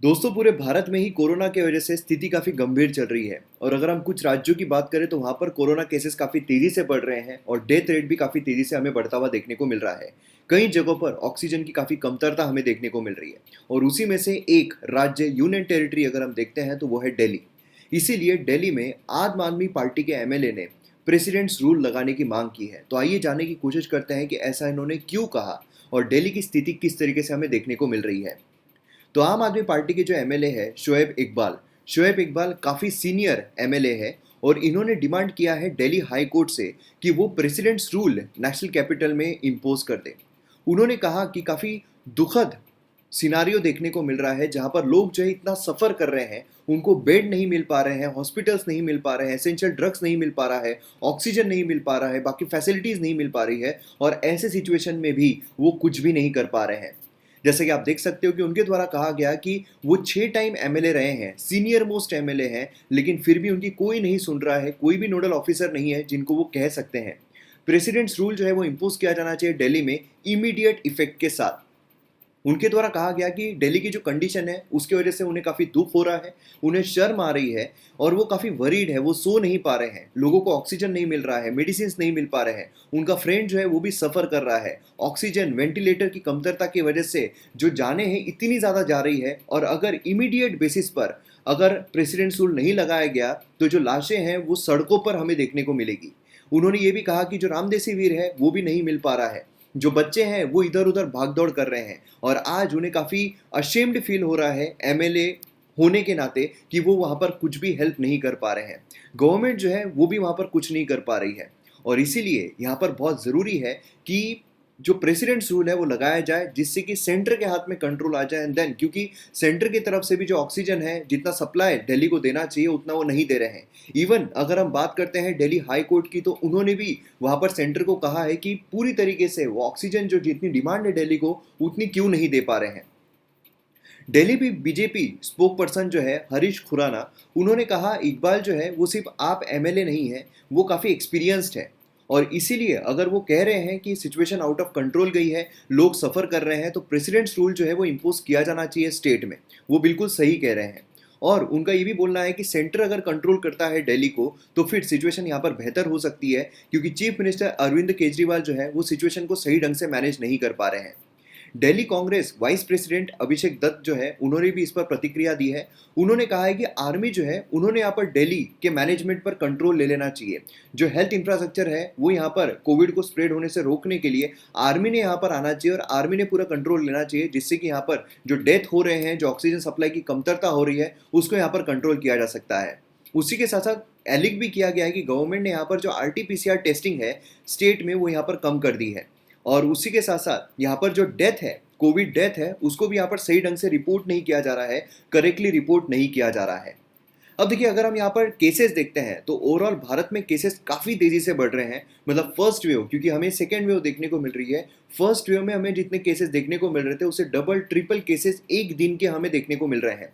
दोस्तों पूरे भारत में ही कोरोना की वजह से स्थिति काफ़ी गंभीर चल रही है और अगर हम कुछ राज्यों की बात करें तो वहाँ पर कोरोना केसेस काफ़ी तेज़ी से बढ़ रहे हैं और डेथ रेट भी काफ़ी तेज़ी से हमें बढ़ता हुआ देखने को मिल रहा है। कई जगहों पर ऑक्सीजन की काफ़ी कमतरता हमें देखने को मिल रही है और उसी में से एक राज्य यूनियन टेरिटरी अगर हम देखते हैं तो वो है दिल्ली। इसीलिए दिल्ली में आम आदमी पार्टी के एमएलए ने प्रेसिडेंट्स रूल लगाने की मांग की है। तो आइए जानने की कोशिश करते हैं कि ऐसा इन्होंने क्यों कहा और दिल्ली की स्थिति किस तरीके से हमें देखने को मिल रही है। तो आम आदमी पार्टी के जो एमएलए है शोएब इकबाल काफ़ी सीनियर एमएलए है और इन्होंने डिमांड किया है दिल्ली हाई कोर्ट से कि वो प्रेसिडेंट्स रूल नेशनल कैपिटल में इम्पोज कर दे। उन्होंने कहा कि काफ़ी दुखद सिनारियो देखने को मिल रहा है जहां पर लोग जो है इतना सफ़र कर रहे हैं, उनको बेड नहीं मिल पा रहे हैं, हॉस्पिटल्स नहीं मिल पा रहे हैं, एसेंशियल ड्रग्स नहीं मिल पा रहा है, ऑक्सीजन नहीं मिल पा रहा है, बाकी फैसिलिटीज़ नहीं मिल पा रही है और ऐसे सिचुएशन में भी वो कुछ भी नहीं कर पा रहे हैं। जैसे कि आप देख सकते हो कि उनके द्वारा कहा गया कि वो 6 टाइम एमएलए रहे हैं, सीनियर मोस्ट एमएलए हैं, लेकिन फिर भी उनकी कोई नहीं सुन रहा है, कोई भी नोडल ऑफिसर नहीं है जिनको वो कह सकते हैं। प्रेसिडेंट्स रूल जो है वो इम्पोज किया जाना चाहिए दिल्ली में इमीडिएट इफेक्ट के साथ। उनके द्वारा कहा गया कि दिल्ली की जो कंडीशन है उसकी वजह से उन्हें काफ़ी दुख हो रहा है, उन्हें शर्म आ रही है और वो काफ़ी वरीड है, वो सो नहीं पा रहे हैं, लोगों को ऑक्सीजन नहीं मिल रहा है, मेडिसिन नहीं मिल पा रहे हैं, उनका फ्रेंड जो है वो भी सफ़र कर रहा है। ऑक्सीजन वेंटिलेटर की कमतरता की वजह से जो जाने हैं इतनी ज़्यादा जा रही है और अगर इमीडिएट बेसिस पर अगर प्रेसिडेंट रूल नहीं लगाया गया तो जो लाशें हैं वो सड़कों पर हमें देखने को मिलेगी। उन्होंने ये भी कहा कि जो रामदेसी वीर है वो भी नहीं मिल पा रहा है, जो बच्चे हैं वो इधर उधर भाग दौड़ कर रहे हैं और आज उन्हें काफ़ी अशेम्ड फील हो रहा है एमएलए होने के नाते कि वो वहाँ पर कुछ भी हेल्प नहीं कर पा रहे हैं। गवर्नमेंट जो है वो भी वहाँ पर कुछ नहीं कर पा रही है और इसीलिए यहाँ पर बहुत ज़रूरी है कि जो प्रेसिडेंट्स रूल है वो लगाया जाए जिससे कि सेंटर के हाथ में कंट्रोल आ जाए एंड देन, क्योंकि सेंटर की तरफ से भी जो ऑक्सीजन है जितना सप्लाई दिल्ली को देना चाहिए उतना वो नहीं दे रहे हैं। इवन अगर हम बात करते हैं दिल्ली हाई कोर्ट की तो उन्होंने भी वहाँ पर सेंटर को कहा है कि पूरी तरीके से वो ऑक्सीजन जो जितनी डिमांड है दिल्ली को उतनी क्यों नहीं दे पा रहे हैं। दिल्ली भी बीजेपी स्पोक पर्सन जो है हरीश खुराना, उन्होंने कहा इकबाल जो है वो सिर्फ आप एमएलए नहीं है, वो काफ़ी एक्सपीरियंस्ड है और इसीलिए अगर वो कह रहे हैं कि सिचुएशन आउट ऑफ कंट्रोल गई है, लोग सफ़र कर रहे हैं तो प्रेसिडेंट्स रूल जो है वो इम्पोज किया जाना चाहिए स्टेट में। वो बिल्कुल सही कह रहे हैं और उनका ये भी बोलना है कि सेंटर अगर कंट्रोल करता है दिल्ली को तो फिर सिचुएशन यहाँ पर बेहतर हो सकती है, क्योंकि चीफ मिनिस्टर अरविंद केजरीवाल जो है वो सिचुएशन को सही ढंग से मैनेज नहीं कर पा रहे हैं। दिल्ली कांग्रेस वाइस प्रेसिडेंट अभिषेक दत्त जो है उन्होंने भी इस पर प्रतिक्रिया दी है। उन्होंने कहा है कि आर्मी जो है उन्होंने यहाँ पर दिल्ली के मैनेजमेंट पर कंट्रोल ले लेना चाहिए। जो हेल्थ इंफ्रास्ट्रक्चर है वो यहाँ पर कोविड को स्प्रेड होने से रोकने के लिए आर्मी ने यहाँ पर आना चाहिए और आर्मी ने पूरा कंट्रोल लेना चाहिए, जिससे कि यहाँ पर जो डेथ हो रहे हैं, जो ऑक्सीजन सप्लाई की कमतरता हो रही है उसको यहाँ पर कंट्रोल किया जा सकता है। उसी के साथ साथ एलिक भी किया गया है कि गवर्नमेंट ने यहाँ पर जो आरटीपीसीआर टेस्टिंग है स्टेट में वो यहाँ पर कम कर दी है और उसी के साथ साथ यहाँ पर जो डेथ है, कोविड डेथ है, उसको भी यहाँ पर सही ढंग से रिपोर्ट नहीं किया जा रहा है, करेक्टली रिपोर्ट नहीं किया जा रहा है। अब देखिए अगर हम यहाँ पर केसेस देखते हैं तो ओवरऑल भारत में केसेस काफ़ी तेज़ी से बढ़ रहे हैं। मतलब फर्स्ट वेव, क्योंकि हमें सेकेंड वेव देखने को मिल रही है, फर्स्ट वेव में हमें जितने केसेस देखने को मिल रहे थे उससे डबल ट्रिपल केसेस एक दिन के हमें देखने को मिल रहे हैं।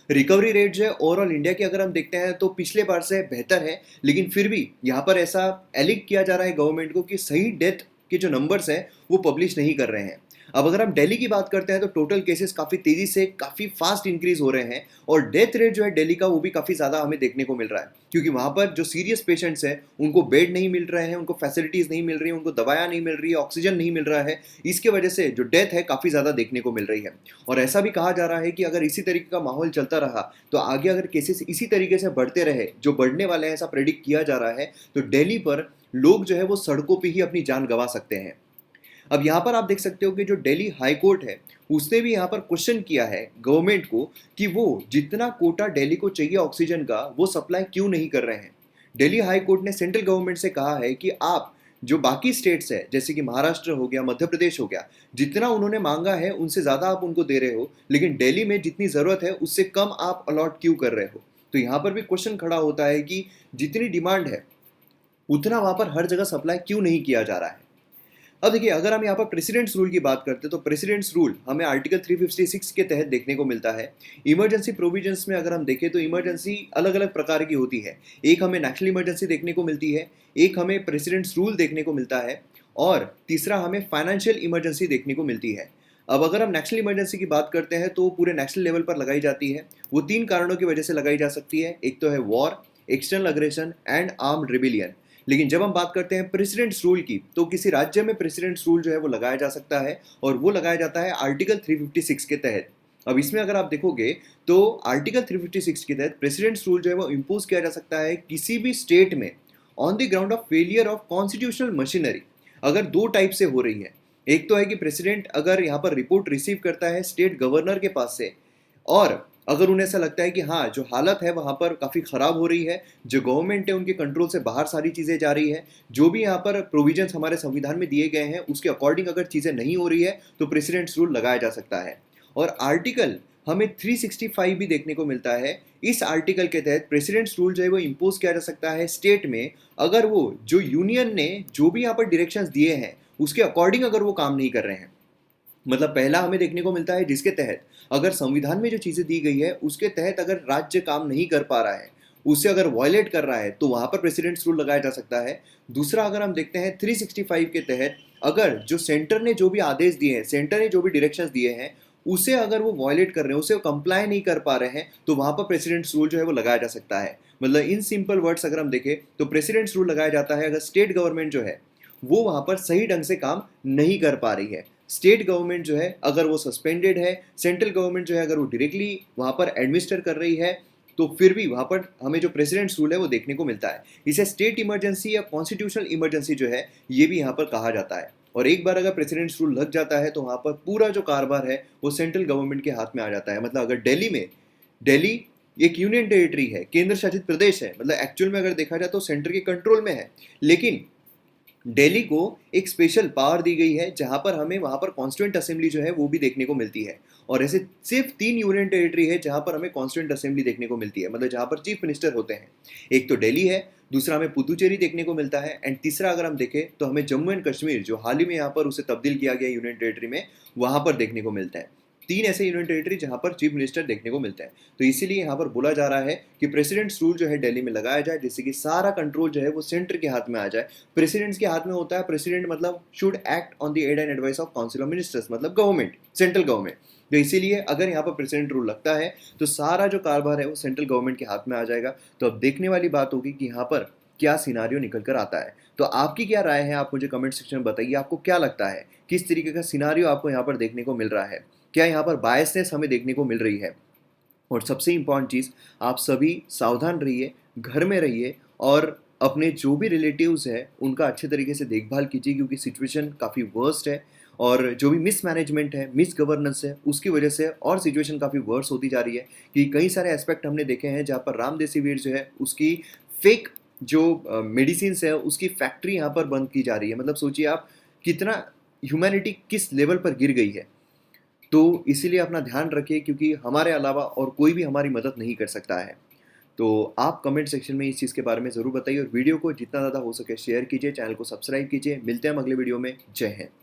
रिकवरी रेट जो है ओवरऑल इंडिया की अगर हम देखते हैं तो पिछले बार से बेहतर है, लेकिन फिर भी यहाँ पर ऐसा एलिट किया जा रहा है गवर्नमेंट को कि सही डेथ के जो नंबर्स हैं वो पब्लिश नहीं कर रहे हैं। अब अगर हम दिल्ली की बात करते हैं तो टोटल केसेस काफ़ी तेज़ी से काफ़ी फास्ट इंक्रीज हो रहे हैं और डेथ रेट जो है दिल्ली का वो भी काफ़ी ज़्यादा हमें देखने को मिल रहा है, क्योंकि वहाँ पर जो सीरियस पेशेंट्स हैं उनको बेड नहीं मिल रहे हैं, उनको फैसिलिटीज़ नहीं मिल रही हैं, उनको दवाइयाँ नहीं मिल रही है, ऑक्सीजन नहीं मिल रहा है। इसके वजह से जो डेथ है काफ़ी ज़्यादा देखने को मिल रही है और ऐसा भी कहा जा रहा है कि अगर इसी तरीके का माहौल चलता रहा तो आगे अगर केसेस इसी तरीके से बढ़ते रहे, जो बढ़ने वाले हैं ऐसा प्रेडिक्ट किया जा रहा है, तो दिल्ली पर लोग जो है वो सड़कों पर ही अपनी जान गंवा सकते हैं। अब यहाँ पर आप देख सकते हो कि जो दिल्ली हाई कोर्ट है उसने भी यहाँ पर क्वेश्चन किया है गवर्नमेंट को कि वो जितना कोटा दिल्ली को चाहिए ऑक्सीजन का वो सप्लाई क्यों नहीं कर रहे हैं। दिल्ली हाई कोर्ट ने सेंट्रल गवर्नमेंट से कहा है कि आप जो बाकी स्टेट्स है जैसे कि महाराष्ट्र हो गया, मध्य प्रदेश हो गया, जितना उन्होंने मांगा है उनसे ज़्यादा आप उनको दे रहे हो, लेकिन दिल्ली में जितनी ज़रूरत है उससे कम आप अलॉट क्यों कर रहे हो। तो यहाँ पर भी क्वेश्चन खड़ा होता है कि जितनी डिमांड है उतना वहाँ पर हर जगह सप्लाई क्यों नहीं किया जा रहा है। अब देखिए अगर हम यहाँ पर प्रेसिडेंट्स रूल की बात करते हैं तो प्रेसिडेंट्स रूल हमें आर्टिकल 356 के तहत देखने को मिलता है। इमरजेंसी प्रोविजंस में अगर हम देखें तो इमरजेंसी अलग अलग प्रकार की होती है। एक हमें नेशनल इमरजेंसी देखने को मिलती है, एक हमें प्रेसिडेंट्स रूल देखने को मिलता है और तीसरा हमें फाइनेंशियल इमरजेंसी देखने को मिलती है। अब अगर हम नेशनल इमरजेंसी की बात करते हैं तो पूरे नेशनल लेवल पर लगाई जाती है। वो 3 कारणों की वजह से लगाई जा सकती है। एक तो है war, external aggression and armed rebellion. लेकिन जब हम बात करते हैं प्रेसिडेंट्स रूल की, तो किसी राज्य में प्रेसिडेंट्स रूल जो है वो लगाया जा सकता है, और वो लगाया जाता है आर्टिकल 356 के तहत। अब इसमें अगर आप देखोगे तो आर्टिकल 356 के तहत प्रेसिडेंट्स रूल जो है वो इम्पोज किया जा सकता है किसी भी स्टेट में on the ground of failure of constitutional machinery. अगर दो टाइप से हो रही है, एक तो है कि प्रेसिडेंट अगर यहाँ पर रिपोर्ट रिसीव करता है स्टेट गवर्नर के पास से, और अगर उन्हें ऐसा लगता है कि हाँ जो हालत है वहाँ पर काफ़ी ख़राब हो रही है, जो गवर्नमेंट है उनके कंट्रोल से बाहर सारी चीज़ें जा रही है, जो भी यहाँ पर प्रोविजंस हमारे संविधान में दिए गए हैं उसके अकॉर्डिंग अगर चीज़ें नहीं हो रही है तो प्रेसिडेंट्स रूल लगाया जा सकता है। और आर्टिकल हमें 365 भी देखने को मिलता है। इस आर्टिकल के तहत प्रेसिडेंट्स रूल जो है वो इम्पोज किया जा सकता है स्टेट में, अगर वो जो यूनियन ने जो भी यहाँ पर डायरेक्शंस दिए हैं उसके अकॉर्डिंग अगर वो काम नहीं कर रहे हैं। मतलब पहला हमें देखने को मिलता है जिसके तहत अगर संविधान में जो चीज़ें दी गई है उसके तहत अगर राज्य काम नहीं कर पा रहा है, उसे अगर वायलेट कर रहा है, तो वहां पर प्रेसिडेंट्स रूल लगाया जा सकता है। दूसरा अगर हम देखते हैं 365 के तहत, अगर जो सेंटर ने जो भी आदेश दिए हैं, सेंटर ने जो भी डायरेक्शंस दिए हैं, उसे अगर वो वायलेट कर रहे हैं, उसे कंप्लाई नहीं कर पा रहे हैं, तो वहां पर प्रेसिडेंट्स रूल जो है वो लगाया जा सकता है। मतलब इन सिंपल वर्ड्स अगर हम देखें तो प्रेसिडेंट्स रूल लगाया जाता है अगर स्टेट गवर्नमेंट जो है वो वहां पर सही ढंग से काम नहीं कर पा रही है। स्टेट गवर्नमेंट जो है अगर वो सस्पेंडेड है, सेंट्रल गवर्नमेंट जो है अगर वो डायरेक्टली वहां पर एडमिनिस्टर कर रही है, तो फिर भी वहां पर हमें जो प्रेसिडेंट्स रूल है वो देखने को मिलता है। इसे स्टेट इमरजेंसी या कॉन्स्टिट्यूशनल इमरजेंसी जो है ये भी यहाँ पर कहा जाता है। और एक बार अगर प्रेसिडेंट्स रूल लग जाता है तो वहां पर पूरा जो कारोबार है वो सेंट्रल गवर्नमेंट के हाथ में आ जाता है। मतलब अगर दिल्ली एक यूनियन टेरिटरी है, केंद्र शासित प्रदेश है, मतलब एक्चुअल में अगर देखा जाए तो सेंटर के कंट्रोल में है, लेकिन दिल्ली को एक स्पेशल पावर दी गई है जहां पर हमें वहां पर कॉन्स्टिट्यूएंट असेंबली जो है वो भी देखने को मिलती है। और ऐसे सिर्फ 3 यूनियन टेरिटरी है जहां पर हमें कॉन्स्टिट्यूएंट असेंबली देखने को मिलती है, मतलब जहां पर चीफ मिनिस्टर होते हैं। एक तो दिल्ली है, दूसरा हमें पुदुचेरी देखने को मिलता है, एंड तीसरा अगर हम देखें तो हमें जम्मू एंड कश्मीर, जो हाल ही में यहाँ पर उसे तब्दील किया गया यूनियन टेरिटरी में, वहां पर देखने को मिलता है। 3 ऐसे यूनियन टेरिटरी जहां पर चीफ मिनिस्टर देखने को मिलता है। तो इसीलिए यहाँ पर बोला जा रहा है कि प्रेसिडेंट्स रूल जो है दिल्ली में लगाया जाए, जिससे कि सारा कंट्रोल जो है वो सेंटर के हाथ में आ जाए। प्रेसिडेंट्स के हाथ में होता है, प्रेसिडेंट मतलब should act on the aid and advice of council of ministers, मतलब गवर्नमेंट, सेंट्रल गवर्नमेंट। तो इसीलिए अगर यहाँ पर प्रेसिडेंट रूल लगता है तो सारा जो कारोबार है वो सेंट्रल गवर्नमेंट के हाथ में आ जाएगा। तो अब देखने वाली बात होगी कि यहाँ पर क्या सिनारियो निकल कर आता है। तो आपकी क्या राय है, आप मुझे कमेंट सेक्शन में बताइए। आपको क्या लगता है, किस तरीके का सिनारियो आपको यहाँ पर देखने को मिल रहा है? क्या यहाँ पर बायसनेस हमें देखने को मिल रही है? और सबसे इम्पॉर्टेंट चीज़, आप सभी सावधान रहिए, घर में रहिए, और अपने जो भी रिलेटिव्स हैं उनका अच्छे तरीके से देखभाल कीजिए, क्योंकि सिचुएशन काफ़ी वर्स्ट है। और जो भी मिसमैनेजमेंट है, मिस गवर्नेंस है, उसकी वजह से और सिचुएशन काफ़ी वर्स होती जा रही है। कि कई सारे एस्पेक्ट हमने देखे हैं जहाँ पर रामदेसीवीर जो है उसकी फेक जो मेडिसिन है उसकी फैक्ट्री यहाँ पर बंद की जा रही है। मतलब सोचिए आप कितना ह्यूमैनिटी किस लेवल पर गिर गई है। तो इसीलिए अपना ध्यान रखिए, क्योंकि हमारे अलावा और कोई भी हमारी मदद नहीं कर सकता है। तो आप कमेंट सेक्शन में इस चीज़ के बारे में ज़रूर बताइए, और वीडियो को जितना ज़्यादा हो सके शेयर कीजिए, चैनल को सब्सक्राइब कीजिए। मिलते हैं हम अगले वीडियो में। जय हिंद।